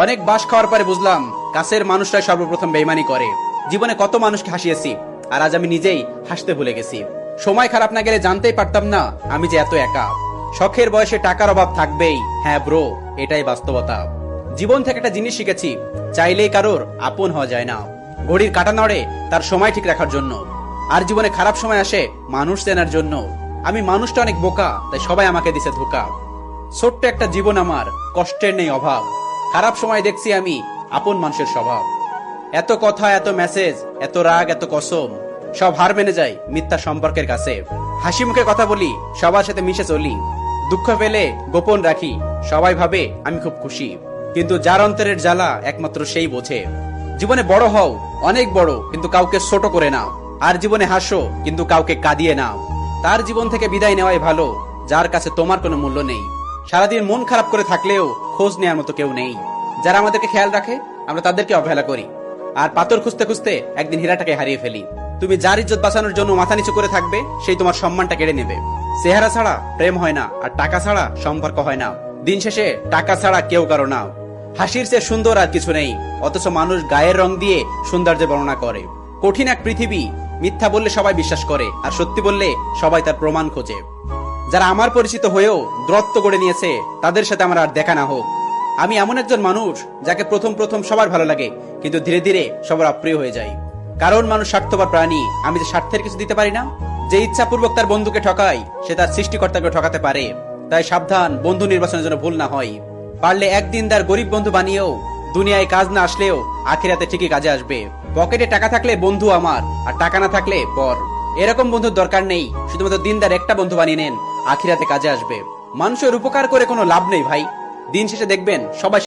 অনেক বাস খাওয়ার পরে বুঝলাম কাছের মানুষরাই সর্বপ্রথম বেইমানি করে। জীবনে কত মানুষকে হাসিয়েছি, আর আজ আমি নিজেই হাসতে ভুলে গেছি। সময় খারাপ না গেলে জানতেই পারতাম না আমি যে এত একা। শখের বয়সে টাকার অভাব থাকবেই, হ্যাঁ ব্রো, এটাই বাস্তবতা। জীবন থেকে একটা জিনিস শিখেছি, চাইলেই কারোর আপন হওয়া যায় না। ঘড়ির কাঁটা নড়ে তার সময় ঠিক রাখার জন্য, আর জীবনে খারাপ সময় আসে মানুষ চেনার জন্য। আমি মানুষটা অনেক বোকা, তাই সবাই আমাকে দিছে ধোকা। ছোট্ট একটা জীবন আমার, কষ্টের নেই অভাব। খারাপ সময় দেখছি আমি আপন মানুষের স্বভাব। এত কথা, এত মেসেজ, এত রাগ, এত কসম, সব হার মেনে যায় মিথ্যা সম্পর্কের কাছে। হাসি মুখে কথা বলি, সবার সাথে মিশে চলি। দুঃখ পেলে গোপন রাখি, সবাই ভাবে আমি খুব খুশি। কিন্তু যার অন্তরের জ্বালা একমাত্র সেই বোঝে। জীবনে বড় হও, অনেক বড়, কিন্তু কাউকে ছোট করে নাও। আর জীবনে হাসো, কিন্তু কাউকে কাঁদিয়ে নাও। তার জীবন থেকে বিদায় নেওয়াই ভালো, যার কাছে তোমার কোনো মূল্য নেই। সারাদিন মন খারাপ করে থাকলেও খোঁজ নেওয়ার মতো কেউ নেই। যারা আমাদেরকে খেয়াল রাখে, আমরা তাদেরকে অবহেলা করি, আর পাথর খুঁজতে খুঁজতে একদিন হীরাটাকে হারিয়ে ফেলি। তুমি যার ইজ্জত বাঁচানোর জন্য মাথা নিচু করে থাকবে, সেই তোমার সম্মানটা কেড়ে নেবে। চেহারা ছাড়া প্রেম হয় না, আর টাকা ছাড়া সম্পর্ক হয় না। দিন শেষে টাকা ছাড়া কেউ কারো না। হাসির চেয়ে সুন্দর আর কিছু নেই, অথচ মানুষ গায়ের রং দিয়ে সৌন্দর্যের বর্ণনা করে। কঠিন এক পৃথিবী, মিথ্যা বললে সবাই বিশ্বাস করে, আর সত্যি বললে সবাই তার প্রমাণ খোঁজে। যারা আমার পরিচিত হয়েও দূরত্ব গড়ে নিয়েছে, তাদের সাথে আমার আর দেখা না হোক। আমি এমন একজন মানুষ যাকে প্রথম প্রথম সবার ভালো লাগে, কিন্তু ধীরে ধীরে সবার অপ্রিয় হয়ে যায়। কারণ মানুষ স্বার্থপর প্রাণী, আমি যে স্বার্থের কিছু দিতে পারি না। যে ইচ্ছাপূর্বক তার বন্ধুকে ঠকায়, সে তার সৃষ্টিকর্তাকে ঠকাতে পারে। তাই সাবধান, বন্ধু নির্বাচনের জন্য ভুল না হয়। পারলে একদিন তার গরিব বন্ধু বানিয়েও, দুনিয়ায় কাজ না আসলেও আখিরাতে ঠিকই কাজে আসবে। পকেটে টাকা থাকলে বন্ধু আমার, আর টাকা না থাকলে পর। এরকম বন্ধুর দরকার নেই, শুধুমাত্র দিনদার একটা বন্ধু বানিয়ে নেন, আখিরাতে কাজে আসবে। মানুষের উপকার করে কোনো লাভ নেই ভাই, দিন শেষে দেখবেন সবাই